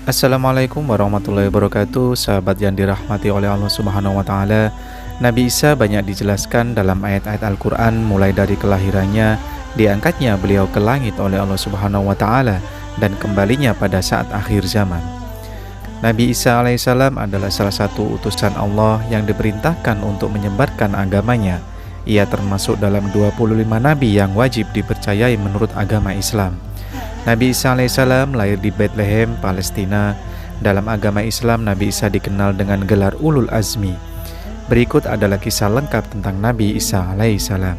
Assalamualaikum warahmatullahi wabarakatuh. Sahabat yang dirahmati oleh Allah Subhanahu wa taala. Nabi Isa banyak dijelaskan dalam ayat-ayat Al-Qur'an, mulai dari kelahirannya, diangkatnya beliau ke langit oleh Allah Subhanahu wa taala, dan kembalinya pada saat akhir zaman. Nabi Isa alaihissalam adalah salah satu utusan Allah yang diperintahkan untuk menyebarkan agamanya. Ia termasuk dalam 25 nabi yang wajib dipercayai menurut agama Islam. Nabi Isa alaihissalam lahir di Bethlehem, Palestina. Dalam agama Islam, Nabi Isa dikenal dengan gelar Ulul Azmi. Berikut adalah kisah lengkap tentang Nabi Isa alaihissalam.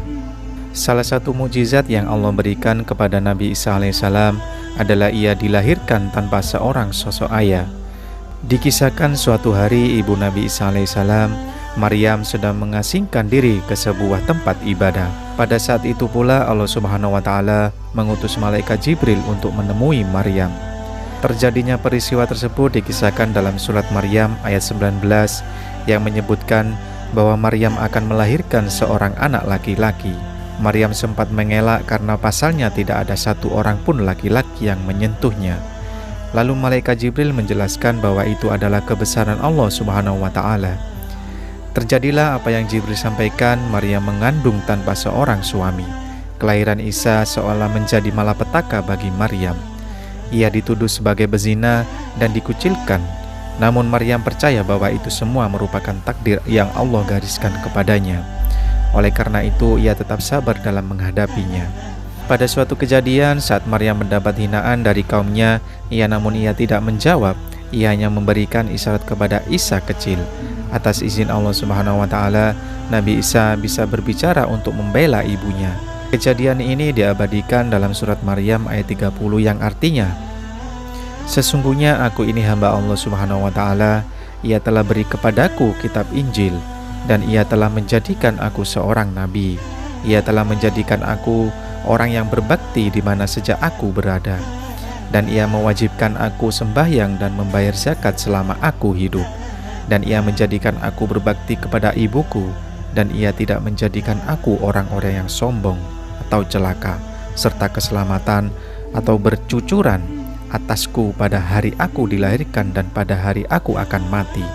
Salah satu mukjizat yang Allah berikan kepada Nabi Isa alaihissalam adalah ia dilahirkan tanpa seorang sosok ayah. Dikisahkan suatu hari ibu Nabi Isa alaihissalam, Maryam, sedang mengasingkan diri ke sebuah tempat ibadah. Pada saat itu pula Allah Subhanahu wa taala mengutus malaikat Jibril untuk menemui Maryam. Terjadinya peristiwa tersebut dikisahkan dalam surat Maryam ayat 19 yang menyebutkan bahwa Maryam akan melahirkan seorang anak laki-laki. Maryam sempat mengelak karena pasalnya tidak ada satu orang pun laki-laki yang menyentuhnya. Lalu malaikat Jibril menjelaskan bahwa itu adalah kebesaran Allah Subhanahu wa taala. Terjadilah apa yang Jibril sampaikan. Maryam mengandung tanpa seorang suami. Kelahiran Isa seolah menjadi malapetaka bagi Maryam. Ia dituduh sebagai bezina dan dikucilkan. Namun Maryam percaya bahwa itu semua merupakan takdir yang Allah gariskan kepadanya. Oleh karena itu ia tetap sabar dalam menghadapinya. Pada suatu kejadian saat Maryam mendapat hinaan dari kaumnya, ia tidak menjawab. Ia hanya memberikan isyarat kepada Isa kecil. Atas izin Allah Subhanahu wa taala, Nabi Isa bisa berbicara untuk membela ibunya. Kejadian ini diabadikan dalam surat Maryam ayat 30 yang artinya, "Sesungguhnya aku ini hamba Allah Subhanahu wa taala, Ia telah beri kepadaku kitab Injil, dan Ia telah menjadikan aku seorang nabi. Ia telah menjadikan aku orang yang berbakti di mana sejak aku berada. Dan Ia mewajibkan aku sembahyang dan membayar zakat selama aku hidup. Dan Ia menjadikan aku berbakti kepada ibuku, dan Ia tidak menjadikan aku orang-orang yang sombong atau celaka, serta keselamatan atau bercucuran atasku pada hari aku dilahirkan dan pada hari aku akan mati,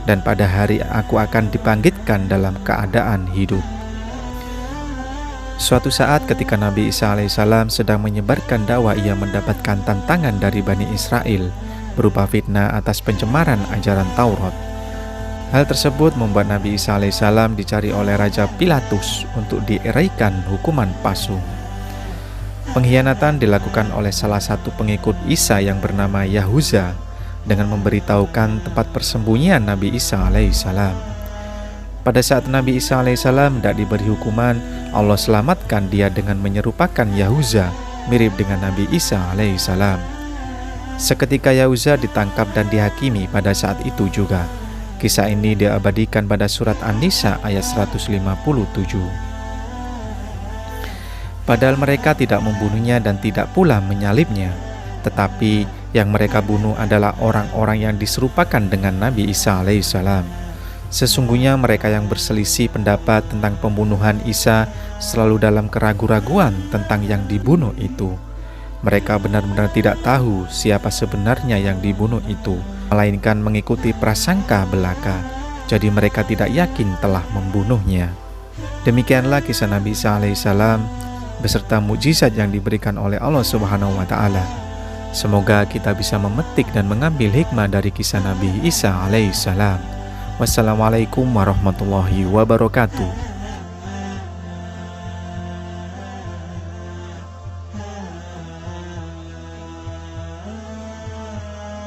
dan pada hari aku akan dibangkitkan dalam keadaan hidup." Suatu saat ketika Nabi Isa alaihissalam sedang menyebarkan dakwah, ia mendapatkan tantangan dari Bani Israel berupa fitnah atas pencemaran ajaran Taurat. Hal tersebut membuat Nabi Isa alaihissalam dicari oleh Raja Pilatus untuk dieraikan hukuman pasung. Pengkhianatan dilakukan oleh salah satu pengikut Isa yang bernama Yahuza dengan memberitahukan tempat persembunyian Nabi Isa alaihissalam. Pada saat Nabi Isa alaihissalam tidak diberi hukuman, Allah selamatkan dia dengan menyerupakan Yahuza mirip dengan Nabi Isa alaihissalam. Seketika Yahuza ditangkap dan dihakimi pada saat itu juga. Kisah ini diabadikan pada surat An-Nisa ayat 157. Padahal mereka tidak membunuhnya dan tidak pula menyalibnya, tetapi yang mereka bunuh adalah orang-orang yang diserupakan dengan Nabi Isa alaihissalam. Sesungguhnya mereka yang berselisih pendapat tentang pembunuhan Isa selalu dalam keraguan-raguan tentang yang dibunuh itu. Mereka benar-benar tidak tahu siapa sebenarnya yang dibunuh itu, melainkan mengikuti prasangka belaka. Jadi mereka tidak yakin telah membunuhnya. Demikianlah kisah Nabi Isa alaihissalam beserta mukjizat yang diberikan oleh Allah Subhanahu wa taala. Semoga kita bisa memetik dan mengambil hikmah dari kisah Nabi Isa alaihissalam. Wassalamualaikum warahmatullahi wabarakatuh.